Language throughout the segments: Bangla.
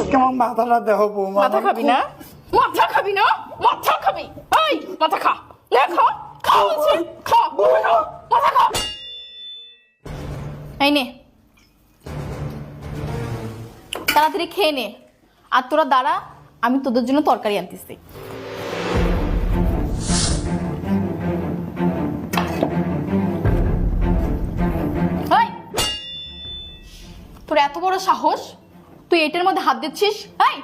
আজকে আমার মাথাটা দেখো বৌমা। মাথা খাবি না? মাথা খাবি না? মাথা খাবি? এই মাথা খা, নে খা, খা বলছি, খা, মাথা খা। এই নে, তাড়াতাড়ি খেয়ে নে। আর তোরা দাঁড়া, আমি তোদের জন্য তরকারি আনতেছি। তোর এত বড় সাহস, তুই এটার মধ্যে হাত দিচ্ছিস? এই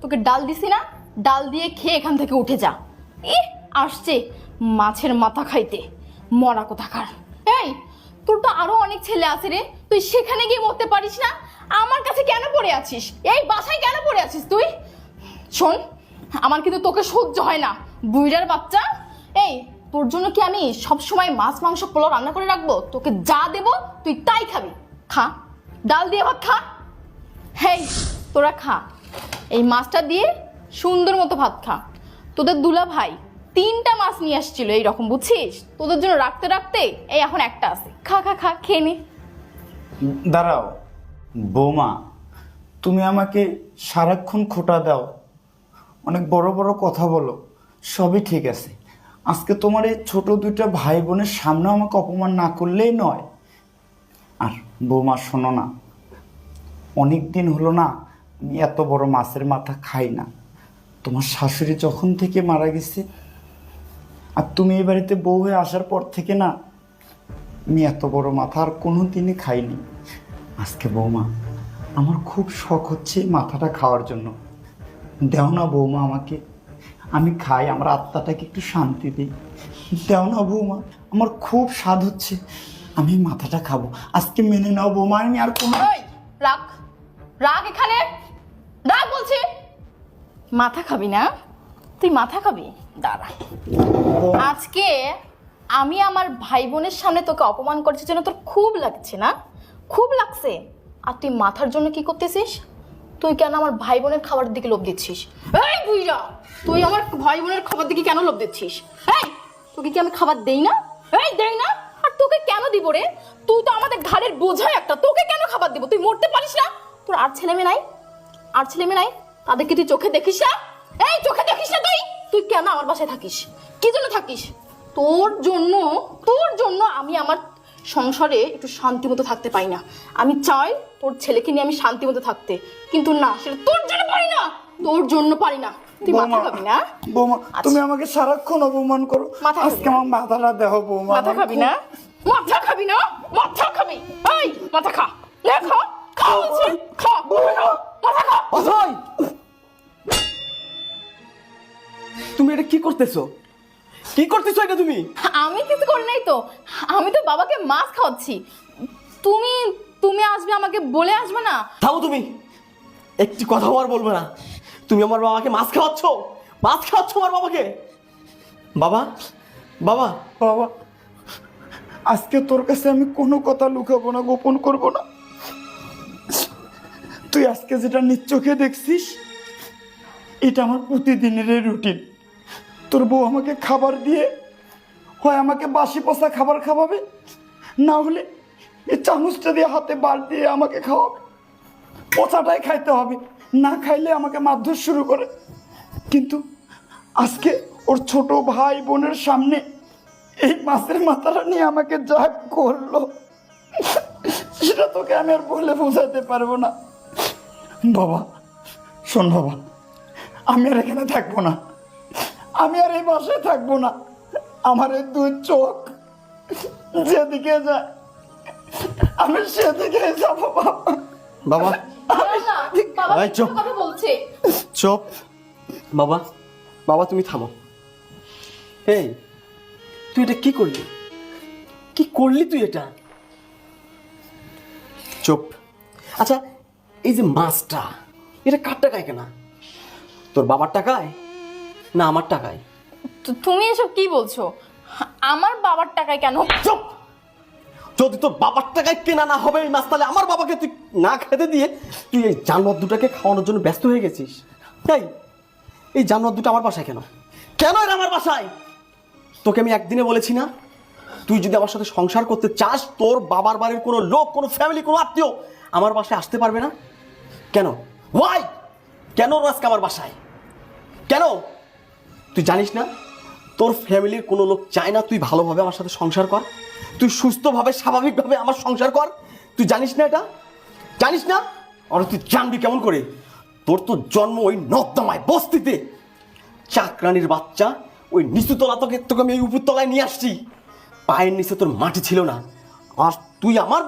তোকে ডাল দিছি না, ডাল দিয়ে খেয়ে এখান থেকে উঠে যা। আসছে মাছের মাথা খাইতে, মরা কোথাকার। এই তোর তো আরো অনেক ছেলে আছে রে, তুই সেখানে গিয়ে মরতে পারিস না? আমার কাছে কেন পড়ে আছিস? এই বাসায় কেন পড়ে আছিস তুই? শোন, আমার কিন্তু তোকে সহ্য হয় না, বুইড়ার বাচ্চা। এই তোর জন্য কি আমি সবসময় মাছ মাংস পোলাও রান্না করে রাখবো? তোকে যা দেবো তুই তাই খাবি। খা, ডাল দিয়ে ভাত খা। হেই তোরা খা, এই মাছটা দিয়ে সুন্দর মতো ভাত খা। তোদের দুলা ভাই 3টা মাছ নিয়ে আসছিল এইরকম, বুঝছিস? তোদের জন্য রাখতে রাখতে এই এখন একটা আছে। খা খা খা, খেয়ে নে। দাঁড়াও বৌমা, তুমি আমাকে সারাক্ষণ খোঁটা দাও, অনেক বড় বড় কথা বলো, সবই ঠিক আছে। আজকে তোমার এই ছোট 2টা ভাই বোনের সামনে আমাকে অপমান না করলেই নয়। আর বৌমা শোনো না, অনেক দিন হলো না আমি এত বড় মাছের মাথা খাই না। তোমার শাশুড়ি যখন থেকে মারা গেছে আর তুমি এই বাড়িতে বউ হয়ে আসার পর থেকে না আমি এত বড় মাথা আর কোনো দিনই খাইনি। আজকে বৌমা আমার খুব শখ হচ্ছে মাথাটা খাওয়ার জন্য। দেও না বৌমা আমাকে, আমি খাই, আমার আত্মাটাকে একটু শান্তি দিই। দেও না বৌমা, আমার খুব স্বাদ হচ্ছে, আমি মাথাটা খাবো। আজকে মেনে নাও বৌমা, আমি আর কোনো। রাখ রাখ, এখানে রাখ বলছি। মাথা খাবি না? তুই মাথা খাবি? দাঁড়া, আজকে আমি আমার ভাই বোনের সামনে তোকে অপমান করছি জন্য তোর খুব লাগছে না? খুব লাগছে। আর তুই মাথার জন্য কি করতেছিস? তুই কেন আমার ভাই বোনের খাবার দিকে লোভ দিচ্ছিস? এই বুইড়া, তুই আমার ভাই বোনের খাবার দিকে কেন লোভ দিচ্ছিস? এই তোকে কি আমি খাবার দেই না? এই দেই না? আর তোকে কেন দিব রে? তুই তো আমাদের ঘাড়ের বোঝা একটা, তোকে কেন খাবার দিব? তুই মরতে পারিস না? তোর আর ছেলে মেয়ে নাই? আর ছেলে মেয়ে নাই? তাদেরকে তুই চোখে দেখিস না? এই চোখে দেখিস না? তুই তুই কেন আমার বাসায় থাকিস? কি জন্য থাকিস? তোর জন্য আমি আমার সংসারে একটু শান্তি মতো থাকতে পাই না। আমি চাই তোর ছেলেকে নিয়ে আমি শান্তি মতো থাকতে, কিন্তু না, সেটা তোর জন্য পারি না, তোর জন্য পারি না। তুই মাথা খাবি না? বৌমা তুমি আমাকে সারাক্ষণ অপমান করো, আজকে আমার মাথাটা দেখো বৌমা। মাথা খাবি না? মাথা খাবি না? মাথা খাবি? এই মাথা খা, লে খা, খা বলছি, খা, মাথা খা। অজয়, তুমি এটা কি করতেছো? কি করতেছো এটা তুমি? আমি কিছু করি নাই তো, আমি তো বাবাকে মাছ খাওয়াচ্ছি। তুমি তুমি আসবে, আমাকে বলে আসবে না? থামো তুমি, একটি কথাও আর বলবে না। তুমি আমার বাবাকে মাছ খাওয়াচ্ছ? মাছ খাওয়াচ্ছ আমার বাবাকে? বাবা, বাবা, বাবা, আজকে তোর কাছে আমি কোনো কথা লুকাবো না, গোপন করব না। তুই আজকে যেটা নিজ চোখে দেখছিস এটা আমার প্রতিদিনের রুটিন। তোর বউ আমাকে খাবার দিয়ে হয় আমাকে বাসি পচা খাবার খাওয়াবে, না হলে এই চামচটা দিয়ে হাতে বার দিয়ে আমাকে খাওয়াবে। পচাটাই খাইতে হবে, না খাইলে আমাকে মারধর শুরু করে। কিন্তু আজকে ওর ছোট ভাই বোনের সামনে এই মাছের মাথাটা নিয়ে আমাকে যা করলো সেটা তোকে আমি আর বলে বোঝাতে পারবো না। বাবা শোন বাবা, আমি আর এখানে থাকবো না, আমি আর এই বাসায় থাকবো না। আমার এই 2 চোখ যেদিকে যায় আমি সেদিকে যাবো বাবা। বাবা, বাবা এই চুপ। কথা বলছে। চুপ। বাবা, বাবা তুমি থামো। এই তুই এটা কি করলি? কি করলি তুই এটা? চুপ। আচ্ছা, এই যে মাছটা, এটা কার টাকায় কেনা? তোর বাবার টাকায় না আমার টাকায়? তুমি এসব কি বলছো? আমার বাবার টাকায় কেন? চুপ। যদি তোর বাবার টাকায় কেনা না হবে এই মাছ, তাহলে আমার বাবাকে তুই না খেতে দিয়ে তুই এই জানোয়ার দুটাকে খাওয়ানোর জন্য ব্যস্ত হয়ে গেছিস। তাই এই জানোয়ার দুটো আমার বাসায় কেন? কেন এরা আমার বাসায়? তোকে আমি একদিনে বলেছি না, তুই যদি আমার সাথে সংসার করতে চাস, তোর বাবার বাড়ির কোনো লোক, কোনো ফ্যামিলি, কোনো আত্মীয় আমার বাসায় আসতে পারবে না। কেন? ওয়াই? কেন ওরা আজকে আমার বাসায়? কেন? তুই জানিস না তোর ফ্যামিলির কোনো লোক চায় না তুই ভালোভাবে আমার সাথে সংসার কর, তুই সুস্থভাবে স্বাভাবিকভাবে আমার সংসার কর? তুই জানিস না এটা? জানিস না? আর তুই জানবি কেমন করে? তোর তো জন্ম ওই নর্দমায় বস্তিতে, চাকরানির বাচ্চা। ওই নিচুতলা তোকে তোকে আমি এই উপরতলায় নিয়ে আসছি, পায়ের নিচে তোর মাটি ছিল না। আর তুই আমার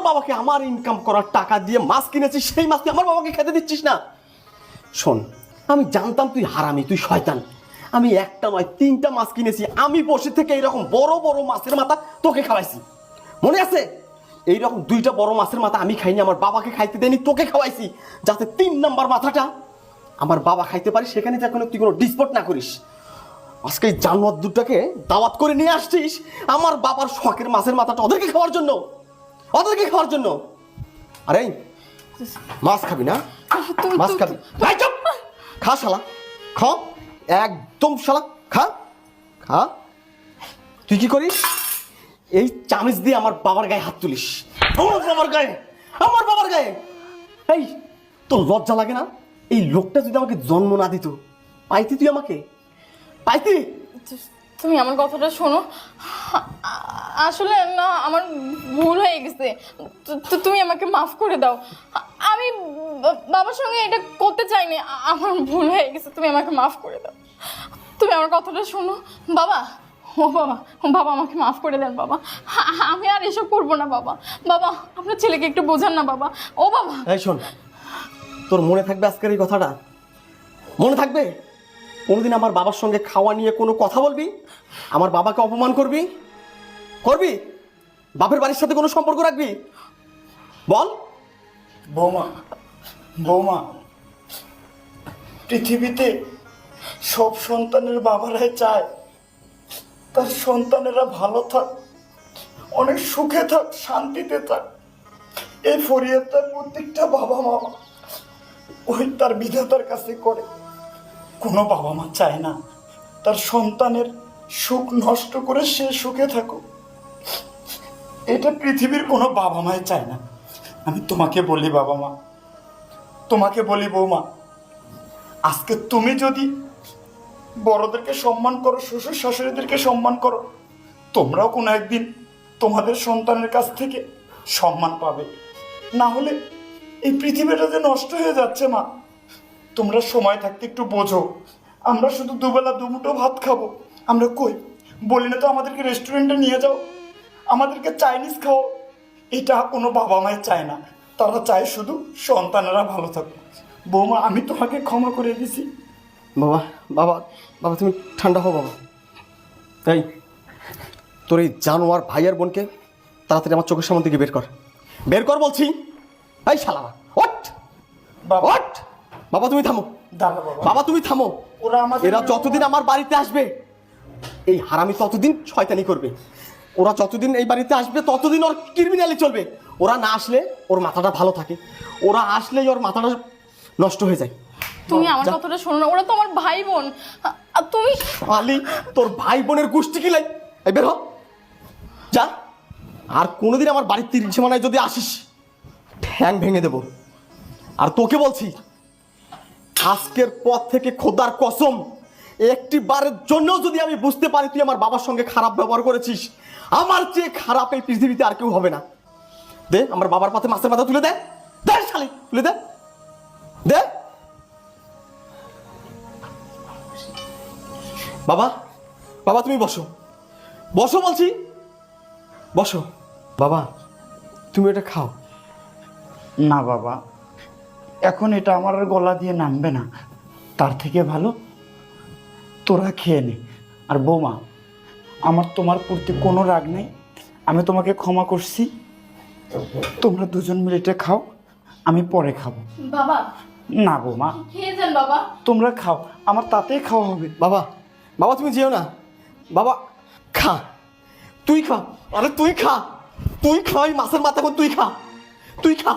বাবাকে আমার ইনকাম করার টাকা দিয়ে মাছ কিনেছিস, সেই মাছ তুই আমার বাবাকে খেতে দিচ্ছিস না। শোন, আমি জানতাম তুই হারামি, তুই শয়তান। আমি একটা নয় 3টা মাছ কিনেছি, আমি বসে থেকে এইরকম বড় বড় মাছের মাথা তোকে খাওয়াইছি, মনে আছে? এইরকম 2টা বড় মাছের মাথা আমি খাইনি, আমার বাবাকে খাইতে দেয়নি, তোকে খাওয়াইছি, যাতে 3 নাম্বার মাথাটা আমার বাবা খাইতে পারে, সেখানে যখন তুই কোনো ডিসপোর্ট না করিস। আজকে এই জানোয়ার দুটাকে দাওয়াত করে নিয়ে আসছিস আমার বাবার শখের মাছের মাথাটা ওদেরকে খাওয়ার জন্য, ওদেরকে খাওয়ার জন্য। আরে মাছ খাবি না? মাছ খাবি? এই চুপ! খা শালা, খা, একদম শালা খা, খা। তুই কি করিস? এই চামচ দিয়ে আমার বাবার গায়ে হাত তুলিস, আমার বাবার গায়ে, আমার বাবার গায়ে। এই তোর লজ্জা লাগে না? এই লোকটা যদি আমাকে জন্ম না দিত, পাইতি তুই আমাকে? পাইতি? তুমি আমার কথাটা শোনো। আসলে না, আমার ভুল হয়ে গেছে। তুমি আমাকে মাফ করে দাও। আমি বাবার সঙ্গে এটা করতে চাইনি, আমার ভুল হয়ে গেছে। তুমি আমাকে মাফ করে দাও। তুমি আমার কথাটা শোনো বাবা। ও বাবা, বাবা আমাকে মাফ করে দেন বাবা। আমি আর এসব করবো না বাবা। বাবা, আপনার ছেলেকে একটু বোঝান না বাবা। ও বাবা। এই শোন, তোর মনে থাকবে আজকের এই কথাটা? মনে থাকবে? কোনোদিন আমার বাবার সঙ্গে খাওয়া নিয়ে কোনো কথা বলবি? আমার বাবাকে অপমান করবি? করবি? বাপের বাড়ির সাথে কোনো সম্পর্ক রাখবি? বল। বৌমা, বৌমা, পৃথিবীতে সব সন্তানের বাবারাই চায় তার সন্তানেরা ভালো থাক, অনেক সুখে থাক, শান্তিতে থাক। এই ফরিয়াদটা প্রত্যেকটা বাবা মা ওই তার বিধাতার কাছে করে। কোনো বাবা মা চায় না তার সন্তানের সুখ নষ্ট করে সে সুখে থাকুক। এটা পৃথিবীর কোনো বাবা মাই চায় না। আমি তোমাকে বলি বাবা মা, তোমাকে বলি বৌমা, আজকে তুমি যদি বড়দেরকে সম্মান করো, শ্বশুর শাশুড়িদেরকে সম্মান করো, তোমরাও কোনো একদিন তোমাদের সন্তানের কাছ থেকে সম্মান পাবে। না হলে এই পৃথিবীটা যে নষ্ট হয়ে যাচ্ছে মা। তোমরা সময় থাকতে একটু বোঝো। আমরা শুধু দুবেলা দুমুঠো ভাত খাবো, আমরা কই বলি না তো আমাদেরকে রেস্টুরেন্টে নিয়ে যাও, আমাদেরকে চাইনিজ খাও। এটা কোনো বাবা মাই চায় না, তারা চায় শুধু সন্তানেরা ভালো থাকুক। বৌমা, আমি তোমাকে ক্ষমা করে দিছি। বাবা, বাবা, বাবা তুমি ঠান্ডা হও বাবা। তাই তোর এই জানোয়ার ভাই আর বোনকে তাড়াতাড়ি আমার চোখের সামনে থেকে বের কর, বের কর বলছি। এই শালা, ওঠ বাবা, ওঠ! বাবা তুমি থামো, দাঁড়া বাবা। বাবা তুমি থামো। ওরা যতদিন আমার বাড়িতে আসবে, এই হারামি ততদিন শয়তানি করবে। ওরা যতদিন এই বাড়িতে আসবে ততদিন ওর ক্রিমিনালি চলবে। ওরা না আসলে ওর মাথাটা ভালো থাকে, ওরা আসলেই ওর মাথাটা নষ্ট হয়ে যায়। তুমি আমার কথাটা শোনো না, ওরা তো আমার ভাই বোন। আর তুমি আলি, তোর ভাই বোনের গোষ্ঠী কিলাই, এই বের হ, যা। আর কোনোদিন আমার বাড়ির তিরিশ সীমানায় যদি আসিস, ঠ্যাং ভেঙে দেব। আর তোকে বলছি, আজকের পর থেকে খোদার কসম, একটি বারের জন্য যদি আমি বুঝতে পারি তুই আমার বাবার সঙ্গে খারাপ ব্যবহার করেছিস, আমার চেয়ে খারাপ এই পৃথিবীতে আর কেউ হবে না। দে আমার বাবার পাতে মাছের মাথা তুলে দে, দে শালি, তুলে দে, দে। বাবা, বাবা তুমি বসো, বসো বলছি, বসো। বাবা তুমি এটা খাও। না বাবা, এখন এটা আমার আর গলা দিয়ে নামবে না। তার থেকে ভালো তোরা খেয়ে নে। আর বৌমা, আমার তোমার প্রতি কোনো রাগ নেই, আমি তোমাকে ক্ষমা করছি। তোমরা দুজন মিলে এটা খাও, আমি পরে খাবো। বাবা না বৌমা, খেয়ে যান বাবা। তোমরা খাও, আমার তাতেই খাওয়া হবে। বাবা, বাবা তুমি যেও না, বাবা খা, তুই খা। আরে তুই খা, তুই খা, ওই মাছের মাথা, তুই খা, তুই খা।